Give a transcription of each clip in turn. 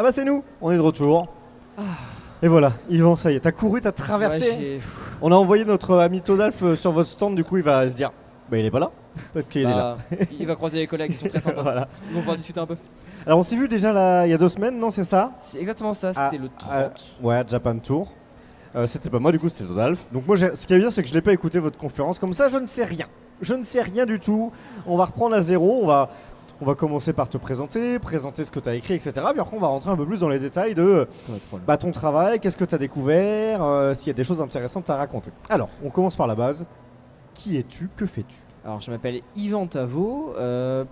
bah c'est nous, on est de retour. Et voilà, Yvan, ça y est, t'as couru, t'as traversé. Ouais, on a envoyé notre ami Todalf sur votre stand, du coup il va se dire, bah il est pas là, parce qu'il est là. Il va croiser les collègues, ils sont très sympas. Voilà. Donc on va discuter un peu. Alors on s'est vu déjà là, il y a 2 semaines, non c'est ça? C'est exactement ça, c'était le 30. Ouais, Japan Tour. C'était pas moi, du coup c'était Todalf. Donc moi ce qui est bien c'est que je n'ai pas écouté votre conférence, comme ça je ne sais rien. Je ne sais rien du tout. On va reprendre à zéro, on va commencer par te présenter ce que tu as écrit, etc. Puis après, on va rentrer un peu plus dans les détails de ton travail, qu'est-ce que tu as découvert, s'il y a des choses intéressantes à raconter. Alors, on commence par la base. Qui es-tu? Que fais-tu? Alors je m'appelle Yvan Tavo,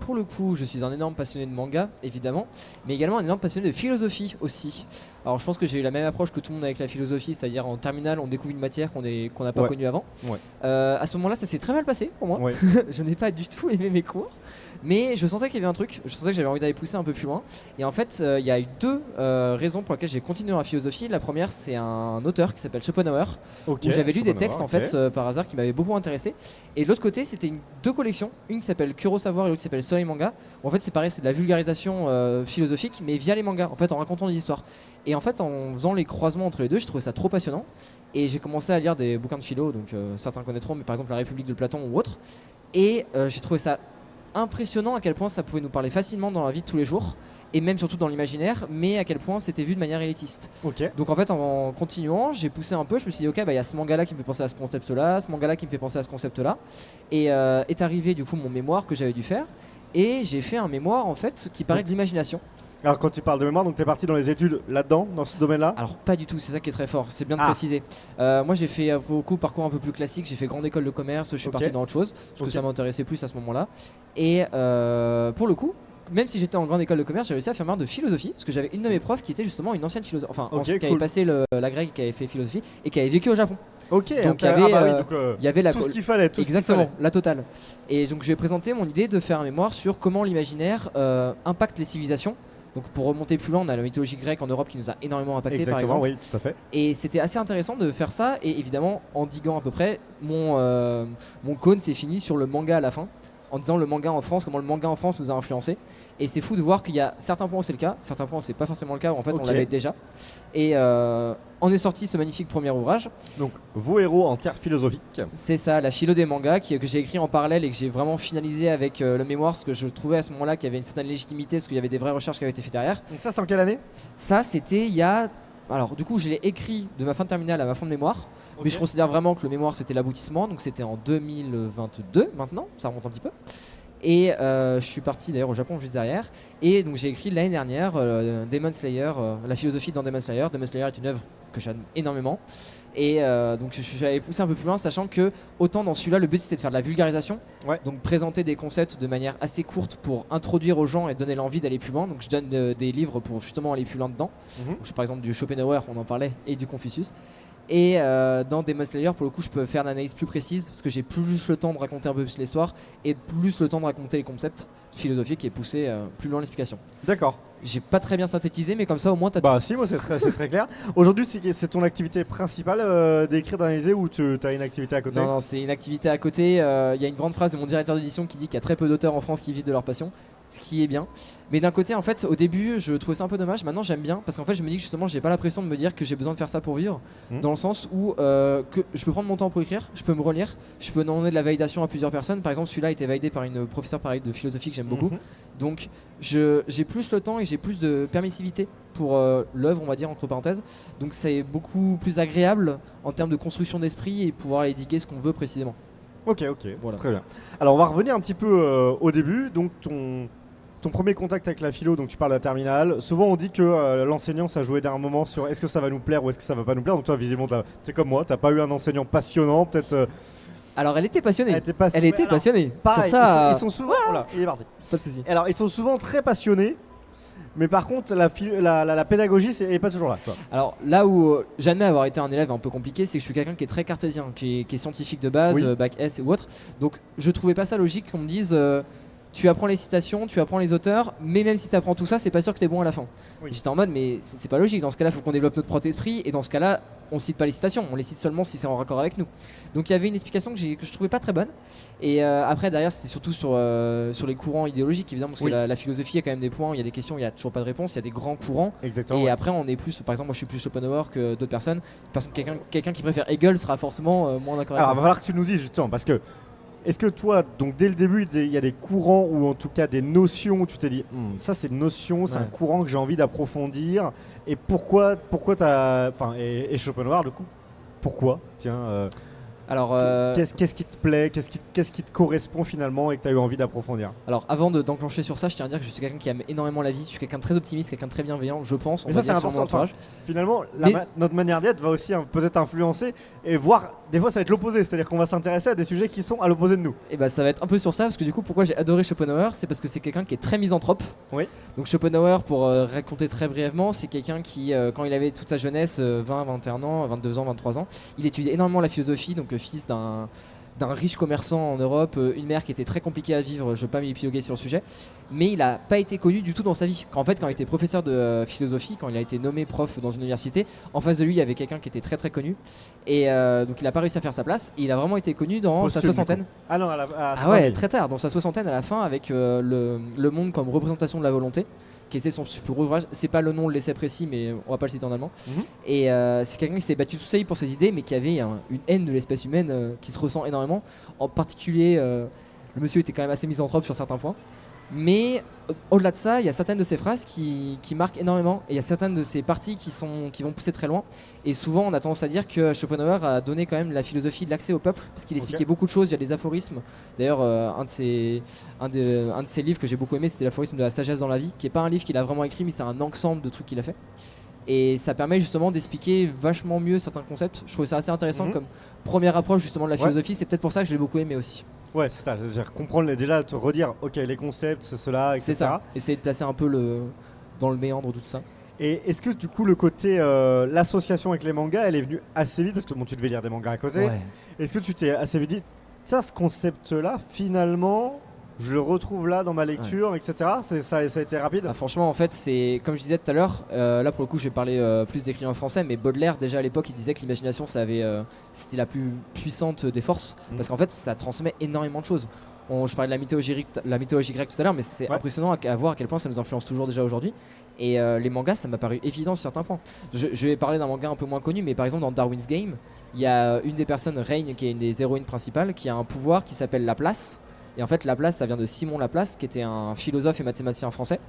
pour le coup je suis un énorme passionné de manga évidemment, mais également un énorme passionné de philosophie aussi. Alors je pense que j'ai eu la même approche que tout le monde avec la philosophie, c'est-à-dire en terminale on découvre une matière qu'on n'a pas connue avant. Ouais. À ce moment-là ça s'est très mal passé pour moi, je n'ai pas du tout aimé mes cours, mais je sentais qu'il y avait un truc, je sentais que j'avais envie d'aller pousser un peu plus loin. Et en fait il y a eu 2 raisons pour lesquelles j'ai continué dans la philosophie. La première c'est un auteur qui s'appelle Schopenhauer, où j'avais lu des textes en fait par hasard qui m'avaient beaucoup intéressé. Et de l'autre côté c'était 2 collections, une qui s'appelle Kurosawa et l'autre qui s'appelle Soleil Manga, où en fait c'est pareil, c'est de la vulgarisation philosophique mais via les mangas, en fait en racontant des histoires. Et en fait en faisant les croisements entre les deux, j'ai trouvé ça trop passionnant et j'ai commencé à lire des bouquins de philo, donc certains connaîtront, mais par exemple La République de Platon ou autre. Et j'ai trouvé ça impressionnant à quel point ça pouvait nous parler facilement dans la vie de tous les jours et même surtout dans l'imaginaire, mais à quel point c'était vu de manière élitiste. Donc en fait en continuant j'ai poussé un peu, je me suis dit ok, bah il y a ce manga là qui me fait penser à ce concept là, ce manga là qui me fait penser à ce concept là, et est arrivé du coup mon mémoire que j'avais dû faire, et j'ai fait un mémoire en fait qui paraît de l'imagination. Alors quand tu parles de mémoire, donc tu es parti dans les études là-dedans, dans ce domaine-là? Alors pas du tout, c'est ça qui est très fort, c'est bien de préciser. Moi j'ai fait beaucoup parcours un peu plus classique, j'ai fait grande école de commerce, je suis parti dans autre chose, parce que ça m'intéressait plus à ce moment-là. Et pour le coup, même si j'étais en grande école de commerce, j'ai réussi à faire marre de philosophie, parce que j'avais une de mes profs qui était justement une ancienne philosophe, enfin qui avait passé la grecque, qui avait fait philosophie, et qui avait vécu au Japon. Donc il y avait tout ce qu'il fallait, exactement, la totale. Et donc je vais présenter mon idée de faire un mémoire sur comment l'imaginaire impacte les civilisations. Donc pour remonter plus loin, on a la mythologie grecque en Europe qui nous a énormément impacté. Exactement, par exemple. Oui, tout à fait. Et c'était assez intéressant de faire ça, et évidemment en diguant à peu près, mon cône s'est fini sur le manga à la fin, en disant le manga en France, comment le manga en France nous a influencé. Et c'est fou de voir qu'il y a certains points où c'est le cas, certains points où c'est pas forcément le cas, où en fait on l'avait déjà. Et on est sorti ce magnifique premier ouvrage. Donc vos héros en terre philosophique. C'est ça, la philo des mangas, que j'ai écrit en parallèle et que j'ai vraiment finalisé avec le mémoire, parce que je trouvais à ce moment-là qu'il y avait une certaine légitimité, parce qu'il y avait des vraies recherches qui avaient été faites derrière. Donc ça c'est en quelle année? Ça c'était il y a... Alors du coup je l'ai écrit de ma fin de terminale à ma fin de mémoire. Mais je considère vraiment que le mémoire c'était l'aboutissement, donc c'était en 2022 maintenant, ça remonte un petit peu. Et je suis parti d'ailleurs au Japon juste derrière. Et donc j'ai écrit l'année dernière Demon Slayer, la philosophie dans Demon Slayer. Demon Slayer est une œuvre que j'aime énormément. Et donc je suis allé pousser un peu plus loin, sachant que autant dans celui-là le but c'était de faire de la vulgarisation, donc présenter des concepts de manière assez courte pour introduire aux gens et donner l'envie d'aller plus loin. Donc je donne des livres pour justement aller plus loin dedans. Donc, par exemple du Schopenhauer, on en parlait, et du Confucius. Et dans Demon Slayer, pour le coup, je peux faire une analyse plus précise parce que j'ai plus le temps de raconter un peu plus l'histoire et plus le temps de raconter les concepts philosophiques et pousser plus loin l'explication. D'accord. J'ai pas très bien synthétisé, mais comme ça au moins t'as tout. Si, moi c'est très clair. Aujourd'hui, c'est ton activité principale d'écrire, d'analyser, ou tu as une activité à côté? Non, c'est une activité à côté. Il y a une grande phrase de mon directeur d'édition qui dit qu'il y a très peu d'auteurs en France qui vivent de leur passion, ce qui est bien. Mais d'un côté, en fait, au début, je trouvais ça un peu dommage. Maintenant, j'aime bien parce qu'en fait, je me dis que justement, j'ai pas la pression de me dire que j'ai besoin de faire ça pour vivre, dans le sens où que je peux prendre mon temps pour écrire, je peux me relire, je peux demander de la validation à plusieurs personnes. Par exemple, celui-là a été validé par une professeure pareil de philosophie que j'aime beaucoup. Donc, j'ai plus le temps et j'ai plus de permissivité pour l'œuvre, on va dire, entre parenthèses. Donc, c'est beaucoup plus agréable en termes de construction d'esprit et pouvoir aller diguer ce qu'on veut précisément. Ok, voilà. Très bien. Alors, on va revenir un petit peu au début. Donc, ton premier contact avec la philo, donc tu parles de la terminale. Souvent, on dit que l'enseignant, ça jouait d'un moment sur est-ce que ça va nous plaire ou est-ce que ça va pas nous plaire. Donc, toi, visiblement, t'es comme moi, t'as pas eu un enseignant passionnant, peut-être. Alors elle était passionnée. Elle était passionnée. Pareil, sur ça, ils sont souvent. Voilà, il est parti. Pas de soucis. Alors ils sont souvent très passionnés, mais par contre la pédagogie n'est pas toujours là. Quoi. Alors là où j'admets avoir été un élève un peu compliqué, c'est que je suis quelqu'un qui est très cartésien, qui est scientifique de base, bac S ou autre. Donc je trouvais pas ça logique qu'on me dise tu apprends les citations, tu apprends les auteurs, mais même si tu apprends tout ça, c'est pas sûr que tu es bon à la fin. Oui. J'étais en mode, mais c'est pas logique. Dans ce cas-là, il faut qu'on développe notre propre esprit, et dans ce cas-là, on cite pas les citations, on les cite seulement si c'est en raccord avec nous. Donc il y avait une explication que je trouvais pas très bonne. Et après, derrière, c'était surtout sur les courants idéologiques, évidemment, parce que la philosophie, il y a quand même des points, il y a des questions, il y a toujours pas de réponse, il y a des grands courants. Exactement. Et après, on est plus, par exemple, moi je suis plus Schopenhauer que d'autres personnes. Quelqu'un qui préfère Hegel sera forcément moins d'accord avec Alors, il va moi. falloir que tu nous dises justement, parce que est-ce que toi, donc dès le début, il y a des courants ou en tout cas des notions où tu t'es dit, ça c'est une notion, c'est un courant que j'ai envie d'approfondir, et pourquoi t'as, enfin, et Schopenhauer du coup, pourquoi, tiens, Alors, qu'est-ce qui te plaît, qu'est-ce qui te correspond finalement et que tu as eu envie d'approfondir? alors avant d'enclencher sur ça, je tiens à dire que je suis quelqu'un qui aime énormément la vie, je suis quelqu'un de très optimiste, quelqu'un de très bienveillant, je pense. Mais ça c'est important, finalement, notre manière d'être va aussi peut-être influencer et voir, des fois ça va être l'opposé, c'est-à-dire qu'on va s'intéresser à des sujets qui sont à l'opposé de nous. Et bah ça va être un peu sur ça, parce que du coup pourquoi j'ai adoré Schopenhauer, c'est parce que c'est quelqu'un qui est très misanthrope. Oui. Donc Schopenhauer, pour raconter très brièvement, c'est quelqu'un qui, quand il avait toute sa jeunesse, 20, 21 ans, 22 ans, 23 ans, il étudiait énormément la philosophie, donc fils d'un riche commerçant en Europe, une mère qui était très compliquée à vivre, je ne vais pas m'épiloguer sur le sujet, mais il n'a pas été connu du tout dans sa vie. Quand il était professeur de philosophie, quand il a été nommé prof dans une université, en face de lui il y avait quelqu'un qui était très très connu, et donc il n'a pas réussi à faire sa place, et il a vraiment été connu dans sa soixantaine. Ah non, très tard, dans sa soixantaine à la fin, avec le monde comme représentation de la volonté, qui c'est son super ouvrage. C'est pas le nom de l'essai précis, mais on va pas le citer en allemand. Et c'est quelqu'un qui s'est battu toute sa vie pour ses idées, mais qui avait une haine de l'espèce humaine qui se ressent énormément. En particulier, le monsieur était quand même assez misanthrope sur certains points. Mais au-delà de ça, il y a certaines de ses phrases qui marquent énormément, et il y a certaines de ses parties qui vont pousser très loin. Et souvent, on a tendance à dire que Schopenhauer a donné quand même la philosophie de l'accès au peuple, parce qu'il expliquait beaucoup de choses. Il y a des aphorismes. D'ailleurs, un de ses livres que j'ai beaucoup aimé, c'était l'aphorisme de la sagesse dans la vie, qui est pas un livre qu'il a vraiment écrit, mais c'est un ensemble de trucs qu'il a fait. Et ça permet justement d'expliquer vachement mieux certains concepts. Je trouvais ça assez intéressant comme première approche justement de la philosophie. C'est peut-être pour ça que je l'ai beaucoup aimé aussi. Ouais, c'est ça, comprendre déjà, te redire, ok, les concepts, c'est cela, etc. C'est ça, essayer de placer un peu dans le méandre tout ça. Et est-ce que du coup le côté, l'association avec les mangas, elle est venue assez vite, parce que bon, tu devais lire des mangas à côté, est-ce que tu t'es assez vite dit, tiens, ce concept-là, finalement, je le retrouve là dans ma lecture, etc. Ça a été rapide. Franchement, en fait, c'est comme je disais tout à l'heure, là pour le coup, je vais parler plus d'écrivains français, mais Baudelaire, déjà à l'époque, il disait que l'imagination, c'était la plus puissante des forces, parce qu'en fait, ça transmet énormément de choses. Je parlais de la mythologie grecque tout à l'heure, mais c'est impressionnant à voir à quel point ça nous influence toujours déjà aujourd'hui. Et les mangas, ça m'a paru évident sur certains points. Je vais parler d'un manga un peu moins connu, mais par exemple dans Darwin's Game, il y a une des personnes, Reign, qui est une des héroïnes principales, qui a un pouvoir qui s'appelle Laplace. Et en fait, Laplace, ça vient de Simon Laplace, qui était un philosophe et mathématicien français,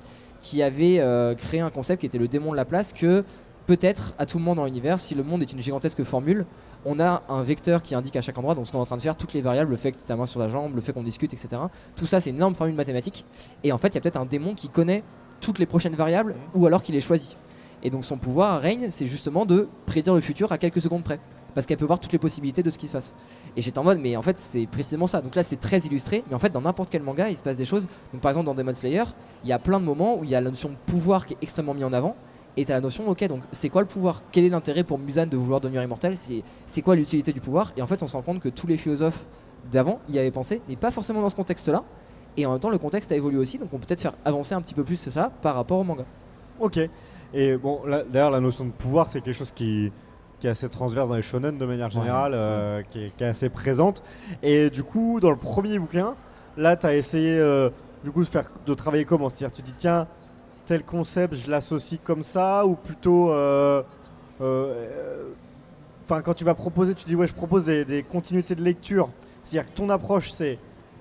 qui avait créé un concept qui était le démon de Laplace, que peut-être à tout moment dans l'univers, si le monde est une gigantesque formule, on a un vecteur qui indique à chaque endroit, donc ce qu'on est en train de faire, toutes les variables, le fait que tu as ta main sur la jambe, le fait qu'on discute, etc. Tout ça, c'est une énorme formule mathématique. Et en fait, il y a peut-être un démon qui connaît toutes les prochaines variables, ou alors qu'il les choisit. Et donc son pouvoir, Reign, c'est justement de prédire le futur à quelques secondes près, parce qu'elle peut voir toutes les possibilités de ce qui se passe. Et j'étais en mode, mais en fait c'est précisément ça. Donc là c'est très illustré, mais en fait dans n'importe quel manga il se passe des choses. Donc par exemple dans Demon Slayer, il y a plein de moments où il y a la notion de pouvoir qui est extrêmement mis en avant, et t'as la notion, ok, donc c'est quoi le pouvoir? Quel est l'intérêt pour Muzan de vouloir devenir immortel? C'est quoi l'utilité du pouvoir? Et en fait on se rend compte que tous les philosophes d'avant y avaient pensé, mais pas forcément dans ce contexte-là. Et en même temps le contexte a évolué aussi, donc on peut peut-être faire avancer un petit peu plus ça par rapport au manga. Ok. Et bon, d'ailleurs la notion de pouvoir c'est quelque chose qui est assez transverse dans les shonen de manière générale, qui est assez présente. Et du coup, dans le premier bouquin, là, tu as essayé du coup de travailler comment? C'est-à-dire, tu dis, tiens, tel concept, je l'associe comme ça, ou plutôt... quand tu vas proposer, tu dis, ouais, je propose des continuités de lecture. C'est-à-dire que ton approche, c'est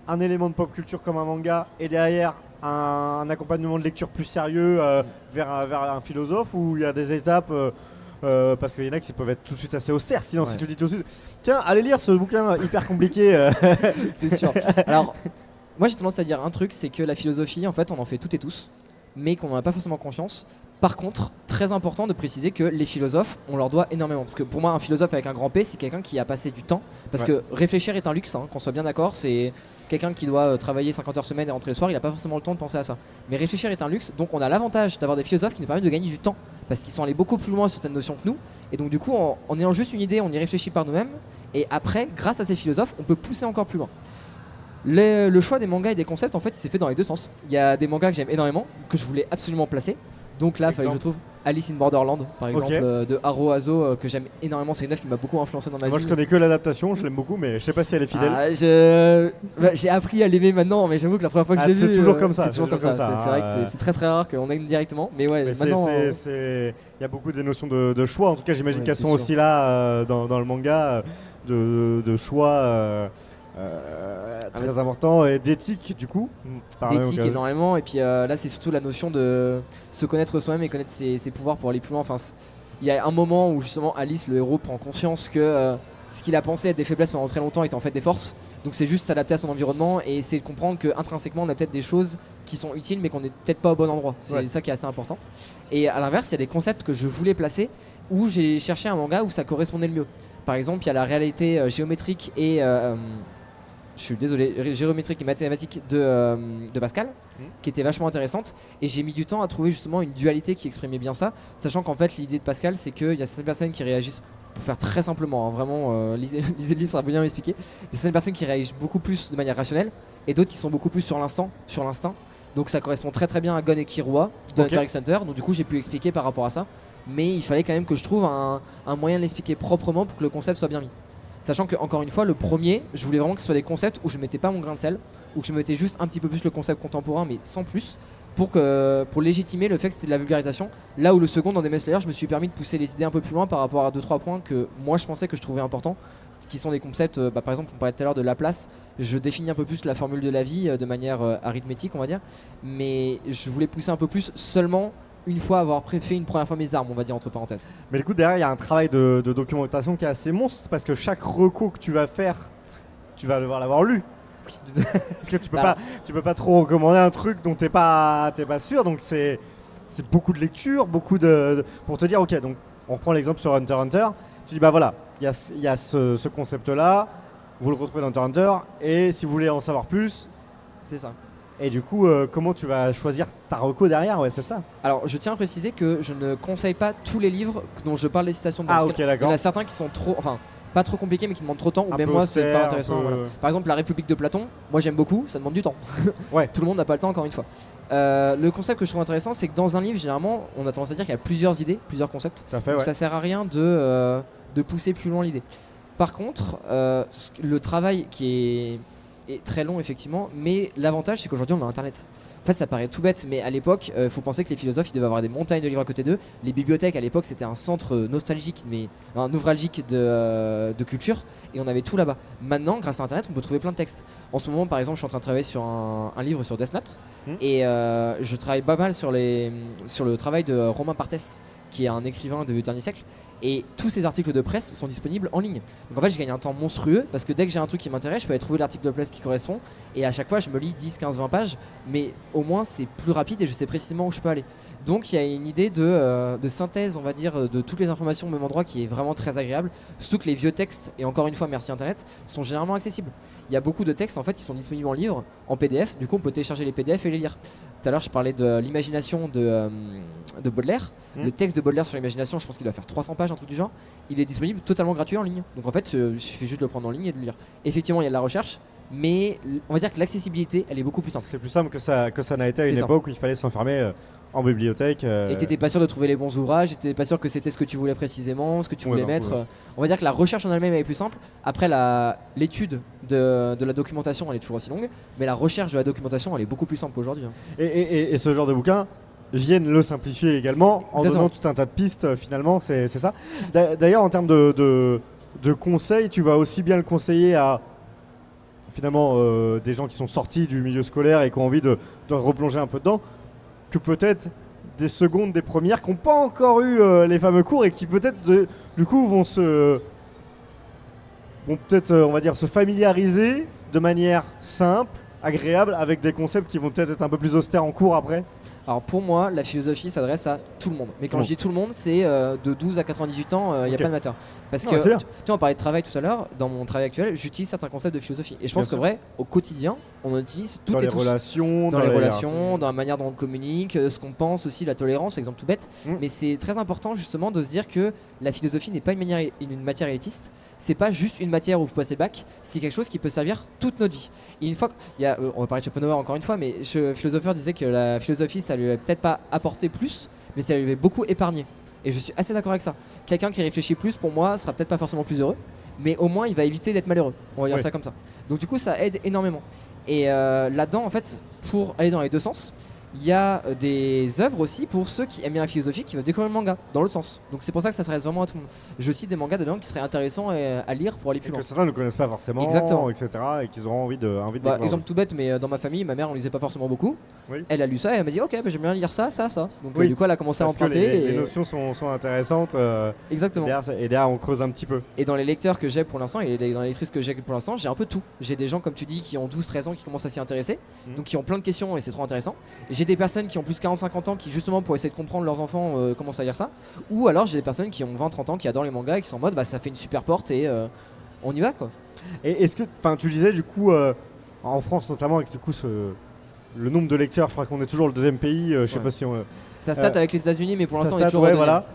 un élément de pop culture comme un manga, et derrière, un accompagnement de lecture plus sérieux vers un philosophe, où il y a des étapes... parce qu'il y en a qui peuvent être tout de suite assez austères, sinon si tu dis tout de suite tiens allez lire ce bouquin hyper compliqué c'est sûr. Alors moi j'ai tendance à dire un truc, c'est que la philosophie en fait on en fait toutes et tous, mais qu'on n'en a pas forcément conscience. Par contre, très important de préciser que les philosophes, on leur doit énormément. Parce que pour moi, un philosophe avec un grand P, c'est quelqu'un qui a passé du temps. Parce que réfléchir est un luxe, qu'on soit bien d'accord. C'est quelqu'un qui doit travailler 50 heures semaine et rentrer le soir, il n'a pas forcément le temps de penser à ça. Mais réfléchir est un luxe, donc on a l'avantage d'avoir des philosophes qui nous permettent de gagner du temps. Parce qu'ils sont allés beaucoup plus loin sur cette notion que nous. Et donc du coup, en ayant juste une idée, on y réfléchit par nous-mêmes. Et après, grâce à ces philosophes, on peut pousser encore plus loin. Le choix des mangas et des concepts, en fait, c'est fait dans les deux sens. Il y a des mangas que j'aime énormément, que je voulais absolument placer. Donc là, il fallait que je trouve Alice in Borderland, par exemple, de Haro Azo, que j'aime énormément. C'est une œuvre qui m'a beaucoup influencé dans ma vie. Moi, je connais que l'adaptation, je l'aime beaucoup, mais je sais pas si elle est fidèle. J'ai appris à l'aimer maintenant, mais j'avoue que la première fois que je l'ai vu, c'est toujours comme ça. C'est toujours comme ça. C'est vrai que c'est très très rare qu'on aime directement, mais ouais, maintenant. Il y a beaucoup des notions de choix. En tout cas, j'imagine qu'elles sont sûr. aussi là dans le manga, de choix. Très important, et d'éthique du coup. D'éthique énormément, et puis là c'est surtout la notion de se connaître soi-même et connaître ses pouvoirs pour aller plus loin. Enfin, il y a un moment où justement Alice, le héros, prend conscience que ce qu'il a pensé être des faiblesses pendant très longtemps est en fait des forces. Donc c'est juste s'adapter à son environnement et essayer de comprendre qu'intrinsèquement on a peut-être des choses qui sont utiles mais qu'on n'est peut-être pas au bon endroit. C'est ça qui est assez important. Et à l'inverse, il y a des concepts que je voulais placer où j'ai cherché un manga où ça correspondait le mieux. Par exemple, il y a la réalité géométrique et je suis désolé, géométrique et mathématique de Pascal, qui était vachement intéressante. Et j'ai mis du temps à trouver justement une dualité qui exprimait bien ça, sachant qu'en fait l'idée de Pascal, c'est qu'il y a certaines personnes qui réagissent, pour faire très simplement, hein, vraiment, lisez le livre, ça va bien m'expliquer. Il y a certaines personnes qui réagissent beaucoup plus de manière rationnelle, et d'autres qui sont beaucoup plus sur l'instinct. Donc ça correspond très très bien à Gon et Killua de Hunter x Hunter. Donc du coup j'ai pu expliquer par rapport à ça, mais il fallait quand même que je trouve un moyen de l'expliquer proprement pour que le concept soit bien mis. Sachant que, encore une fois, le premier, je voulais vraiment que ce soit des concepts où je mettais pas mon grain de sel, où je mettais juste un petit peu plus le concept contemporain, mais sans plus, pour légitimer le fait que c'était de la vulgarisation. Là où le second, dans Demon Slayer, je me suis permis de pousser les idées un peu plus loin par rapport à 2-3 points que moi je pensais que je trouvais importants, qui sont des concepts, par exemple, on parlait tout à l'heure de Laplace, je définis un peu plus la formule de la vie de manière arithmétique, on va dire, mais je voulais pousser un peu plus seulement une fois avoir fait une première fois mes armes, on va dire entre parenthèses. Mais du coup, derrière, il y a un travail de documentation qui est assez monstre, parce que chaque recours que tu vas faire, tu vas devoir l'avoir lu. Parce que tu peux pas trop recommander un truc dont t'es pas sûr, donc c'est beaucoup de lecture, beaucoup pour te dire, ok, donc on reprend l'exemple sur Hunter x Hunter, tu dis bah voilà, il y a ce concept-là, vous le retrouvez dans Hunter x Hunter, et si vous voulez en savoir plus, c'est ça. Et du coup, comment tu vas choisir ta reco derrière? Ouais, c'est ça. Alors, je tiens à préciser que je ne conseille pas tous les livres dont je parle des citations de ok, d'accord. Il y en a certains qui sont pas trop compliqués, mais qui demandent trop de temps, ou même moi, c'est pas intéressant. Voilà. Par exemple, La République de Platon, moi j'aime beaucoup, ça demande du temps. Ouais. Tout le monde n'a pas le temps, encore une fois. Le concept que je trouve intéressant, c'est que dans un livre, généralement, on a tendance à dire qu'il y a plusieurs idées, plusieurs concepts. Donc ça sert à rien de pousser plus loin l'idée. Par contre, le travail qui est très long effectivement, mais l'avantage c'est qu'aujourd'hui on a internet. En fait ça paraît tout bête, mais à l'époque faut penser que les philosophes ils devaient avoir des montagnes de livres à côté d'eux. Les bibliothèques à l'époque c'était un centre nostalgique, mais névralgique de culture, et on avait tout là-bas. Maintenant grâce à internet on peut trouver plein de textes. En ce moment par exemple je suis en train de travailler sur un livre sur Death Note, et je travaille pas mal sur le travail de Romain Barthès, qui est un écrivain du dernier siècle, et tous ces articles de presse sont disponibles en ligne. Donc en fait, je gagne un temps monstrueux parce que dès que j'ai un truc qui m'intéresse, je peux aller trouver l'article de presse qui correspond, et à chaque fois, je me lis 10, 15, 20 pages, mais au moins c'est plus rapide et je sais précisément où je peux aller. Donc il y a une idée de synthèse, on va dire, de toutes les informations au même endroit qui est vraiment très agréable, surtout que les vieux textes, et encore une fois merci Internet, sont généralement accessibles. Il y a beaucoup de textes en fait qui sont disponibles en livre, en PDF, du coup on peut télécharger les PDF et les lire. Tout à l'heure je parlais de l'imagination de Baudelaire. Le texte de Baudelaire sur l'imagination, je pense qu'il doit faire 300 pages, un truc du genre. Il est disponible totalement gratuit en ligne. Donc en fait il suffit juste de le prendre en ligne et de le lire. Effectivement il y a de la recherche, mais on va dire que l'accessibilité elle est beaucoup plus simple. C'est plus simple que ça n'a été à une époque où il fallait s'enfermer en bibliothèque. Et t'étais pas sûr de trouver les bons ouvrages, t'étais pas sûr que c'était ce que tu voulais précisément, ce que tu voulais mettre. On va dire que la recherche en elle-même elle est plus simple. Après l'étude de la documentation elle est toujours aussi longue, mais la recherche de la documentation elle est beaucoup plus simple aujourd'hui. Et ce genre de bouquins viennent le simplifier également en donnant tout un tas de pistes finalement, c'est ça. D'ailleurs en termes de conseils, tu vas aussi bien le conseiller à finalement des gens qui sont sortis du milieu scolaire et qui ont envie de replonger un peu dedans, que peut-être des secondes, des premières qui n'ont pas encore eu les fameux cours et qui peut-être du coup vont peut-être on va dire se familiariser de manière simple, agréable avec des concepts qui vont peut-être être un peu plus austères en cours après. Alors pour moi, la philosophie s'adresse à tout le monde. Mais quand je dis tout le monde, c'est de 12 à 98 ans, il n'y a pas de matter. Parce que, tu vois, on parlait de travail tout à l'heure, dans mon travail actuel, j'utilise certains concepts de philosophie. Et je pense que vrai, au quotidien, on en utilise toutes et tous. Dans les relations, dans la manière dont on communique, ce qu'on pense aussi, la tolérance, exemple tout bête. Mais c'est très important justement de se dire que la philosophie n'est pas une matière élitiste. C'est pas juste une matière où vous passez le bac, c'est quelque chose qui peut servir toute notre vie. Et une fois on va parler de Schopenhauer encore une fois, mais Philosopher disait que la philosophie, ça lui avait peut-être pas apporté plus, mais ça lui avait beaucoup épargné. Et je suis assez d'accord avec ça. Quelqu'un qui réfléchit plus, pour moi, sera peut-être pas forcément plus heureux, mais au moins il va éviter d'être malheureux. On va dire ça comme ça. Donc du coup, ça aide énormément. Et là-dedans, en fait, pour aller dans les deux sens, il y a des œuvres aussi pour ceux qui aiment bien la philosophie, qui veulent découvrir le manga dans l'autre sens. Donc c'est pour ça que ça s'adresse vraiment à tout le monde. Je cite des mangas dedans qui seraient intéressants à lire pour aller plus loin. Que certains ne connaissent pas forcément, exactement. etc. Et qu'ils auront envie de découvrir. Exemple tout bête, mais dans ma famille, ma mère on lisait pas forcément beaucoup. Oui. Elle a lu ça et elle m'a dit ok, j'aime bien lire ça. Donc du coup elle a commencé à emprunter. Les notions sont intéressantes. Exactement. Et derrière on creuse un petit peu. Et dans les lecteurs que j'ai pour l'instant et dans les lectrices que j'ai pour l'instant, j'ai un peu tout. J'ai des gens comme tu dis qui ont 12-13 ans qui commencent à s'y intéresser, donc qui ont plein de questions et c'est trop intéressant. J'ai des personnes qui ont plus 40-50 ans qui justement pour essayer de comprendre leurs enfants commencent à lire ça. Ou alors j'ai des personnes qui ont 20-30 ans qui adorent les mangas et qui sont en mode ça fait une super porte et on y va quoi. Et est-ce que, tu disais du coup en France notamment avec du coup le nombre de lecteurs, je crois qu'on est toujours le deuxième pays, je sais pas si on... Ça stat avec les États-Unis mais pour l'instant on est toujours voilà.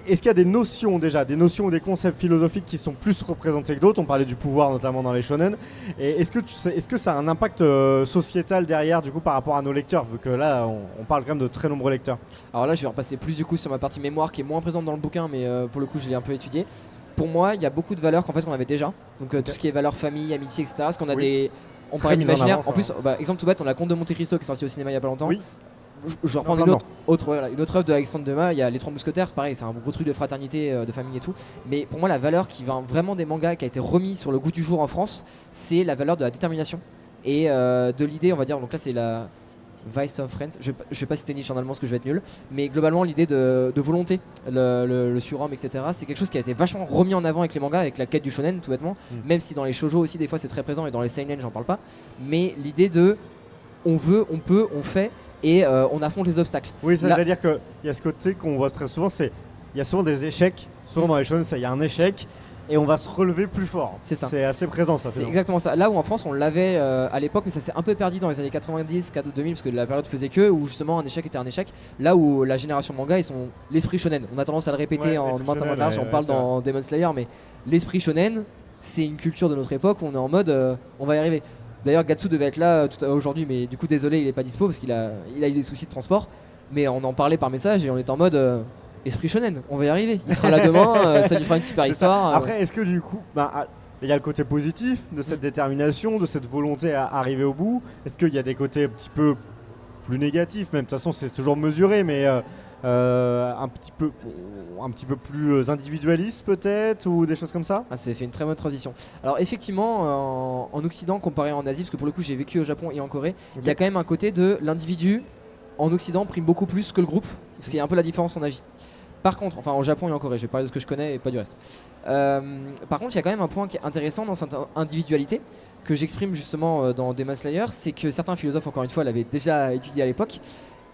Est-ce qu'il y a des notions ou des concepts philosophiques qui sont plus représentés que d'autres? On parlait du pouvoir notamment dans les shonen. Et est-ce que ça a un impact sociétal derrière du coup par rapport à nos lecteurs, vu que là on parle quand même de très nombreux lecteurs? Alors là je vais repasser plus du coup sur ma partie mémoire qui est moins présente dans le bouquin, mais pour le coup je l'ai un peu étudié. Pour moi il y a beaucoup de valeurs qu'en fait on avait déjà. Donc tout ce qui est valeurs famille, amitié, etc. Parce qu'on a on parlait d'imaginaire. En plus, exemple tout bête, on a Conte de Monte Cristo qui est sorti au cinéma il y a pas longtemps. Oui. Je reprends une autre œuvre de Alexandre Dumas, il y a Les Trois Mousquetaires, pareil, c'est un gros truc de fraternité, de famille et tout. Mais pour moi, la valeur qui vient vraiment des mangas, qui a été remis sur le goût du jour en France, c'est la valeur de la détermination et de l'idée, on va dire. Donc là, c'est la Vice of Friends. Je vais pas citer Nietzsche en allemand parce que je vais être nul, mais globalement, l'idée de volonté, le surhomme, etc., c'est quelque chose qui a été vachement remis en avant avec les mangas, avec la quête du shonen, tout bêtement. Même si dans les shoujo aussi, des fois, c'est très présent et dans les seinen, j'en parle pas. Mais l'idée de on veut, on peut, on fait. Et on affronte les obstacles. Oui, ça veut dire qu'il y a ce côté qu'on voit très souvent, il y a souvent des échecs. Souvent dans les shonen, il y a un échec et on va se relever plus fort. C'est ça. C'est assez présent ça. C'est exactement ça. Là où en France on l'avait à l'époque, mais ça s'est un peu perdu dans les années 90, 2000, parce que la période faisait que où justement un échec était un échec. Là où la génération manga, ils sont l'esprit shonen. On a tendance à le répéter en maintes large, on parle dans Demon Slayer, mais l'esprit shonen, c'est une culture de notre époque où on est en mode on va y arriver. D'ailleurs Gatsu devait être là aujourd'hui, mais du coup désolé il est pas dispo parce qu'il a eu des soucis de transport. Mais on en parlait par message et on était en mode esprit shonen, on va y arriver. Il sera là demain, ça lui fera une super histoire. Après est-ce que du coup, il y a le côté positif de cette détermination, de cette volonté à arriver au bout. Est-ce qu'il y a des côtés un petit peu plus négatifs, même de toute façon c'est toujours mesuré, mais un petit peu plus individualiste peut-être, ou des choses comme ça? C'est fait une très bonne transition. Alors effectivement en Occident comparé en Asie, parce que pour le coup j'ai vécu au Japon et en Corée, il y a quand même un côté de l'individu en Occident prime beaucoup plus que le groupe, ce qui est un peu la différence en Asie. Par contre, enfin en Japon et en Corée, je vais parler de ce que je connais et pas du reste. Par contre il y a quand même un point qui est intéressant dans cette individualité que j'exprime justement dans Demon Slayer, c'est que certains philosophes encore une fois l'avaient déjà étudié à l'époque.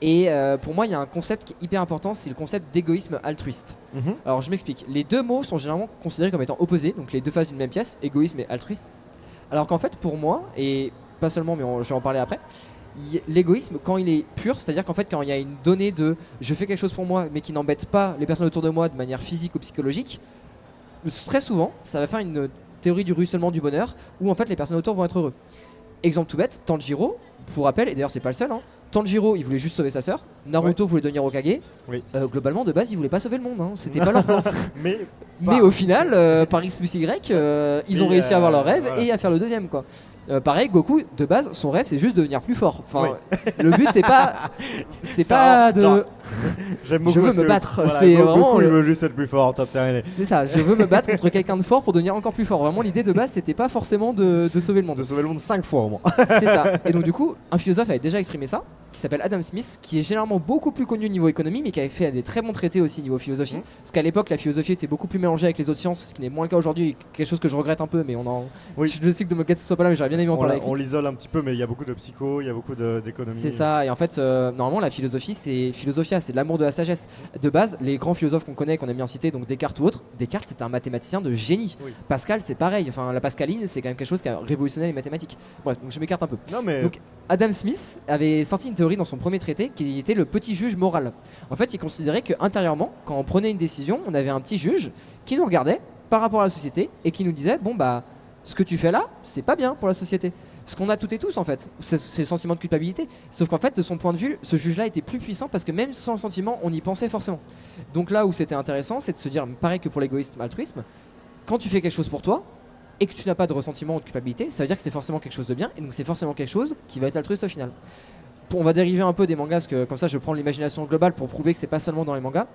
Et pour moi, il y a un concept qui est hyper important, c'est le concept d'égoïsme altruiste. Alors je m'explique. Les deux mots sont généralement considérés comme étant opposés, donc les deux faces d'une même pièce, égoïsme et altruiste. Alors qu'en fait, pour moi, et pas seulement, mais je vais en parler après, l'égoïsme, quand il est pur, c'est-à-dire qu'en fait, quand il y a une donnée de je fais quelque chose pour moi, mais qui n'embête pas les personnes autour de moi de manière physique ou psychologique, très souvent, ça va faire une théorie du ruissellement du bonheur, où en fait les personnes autour vont être heureux. Exemple tout bête, Tanjiro, pour rappel, et d'ailleurs c'est pas le seul, Tanjiro il voulait juste sauver sa sœur, Naruto voulait devenir Hokage. Globalement de base ils voulaient pas sauver le monde, c'était pas leur plan. Mais au final, par X plus Y, ils ont réussi à avoir leur rêve et à faire le deuxième quoi. Pareil, Goku de base son rêve c'est juste de devenir plus fort. Enfin, le but c'est pas de j'aime beaucoup je veux me battre, voilà, c'est Goku, vraiment il veut juste être plus fort, top terminé. C'est ça, je veux me battre contre quelqu'un de fort pour devenir encore plus fort. Vraiment l'idée de base c'était pas forcément de sauver le monde. De sauver le monde 5 fois au moins. C'est ça. Et donc du coup, un philosophe avait déjà exprimé ça qui s'appelle Adam Smith, qui est généralement beaucoup plus connu niveau économie, mais qui avait fait des très bons traités aussi niveau philosophie. Parce qu'à l'époque, la philosophie était beaucoup plus mélangée avec les autres sciences, ce qui n'est moins le cas aujourd'hui, quelque chose que je regrette un peu, mais je sais que Demogat soit pas là, mais j'aurais bien aimé en parler avec lui. On l'isole un petit peu, mais il y a beaucoup de psycho, il y a beaucoup d'économie. C'est ça, et en fait, normalement, la philosophie, c'est philosophia, c'est de l'amour de la sagesse. De base, les grands philosophes qu'on connaît, qu'on aime bien citer, donc Descartes ou autres, Descartes, c'était un mathématicien de génie. Pascal, c'est pareil, enfin, la pascaline, c'est quand même quelque chose qui a révolutionné les mathématiques. Bref, donc je m'écarte un peu. Donc, Adam Smith avait sorti une théorie dans son premier traité qui était le petit juge moral. En fait, il considérait qu'intérieurement, quand on prenait une décision, on avait un petit juge qui nous regardait par rapport à la société et qui nous disait bon bah ce que tu fais là, c'est pas bien pour la société. Ce qu'on a toutes et tous en fait, c'est le sentiment de culpabilité. Sauf qu'en fait, de son point de vue, ce juge-là était plus puissant parce que même sans le sentiment, on y pensait forcément. Donc là où c'était intéressant, c'est de se dire, pareil que pour l'égoïsme, altruisme, quand tu fais quelque chose pour toi et que tu n'as pas de ressentiment ou de culpabilité, ça veut dire que c'est forcément quelque chose de bien et donc c'est forcément quelque chose qui va être altruiste au final. On va dériver un peu des mangas parce que comme ça je prends l'imagination globale pour prouver que c'est pas seulement dans les mangas.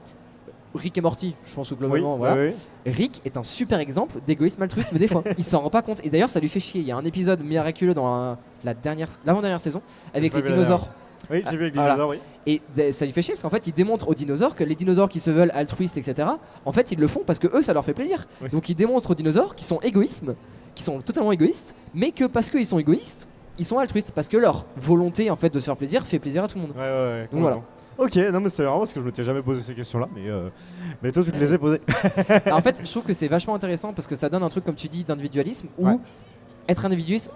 Rick et Morty, je pense que globalement, voilà. Rick est un super exemple d'égoïsme altruisme des fois. Il s'en rend pas compte et d'ailleurs ça lui fait chier. Il y a un épisode miraculeux dans l'avant-dernière saison avec les dinosaures. Oui, j'ai vu avec les dinosaures, oui. Et ça lui fait chier parce qu'en fait, il démontre aux dinosaures que les dinosaures qui se veulent altruistes, etc., en fait, ils le font parce que eux, ça leur fait plaisir. Donc, il démontre aux dinosaures qu'ils sont qui sont totalement égoïstes, mais que parce qu'ils sont égoïstes, ils sont altruistes parce que leur volonté, en fait, de se faire plaisir fait plaisir à tout le monde. Donc voilà. Ok, non mais c'est vraiment parce que je m'étais jamais posé ces questions-là, mais toi tu te les as posées. En fait, je trouve que c'est vachement intéressant parce que ça donne un truc, comme tu dis, d'individualisme où être individualiste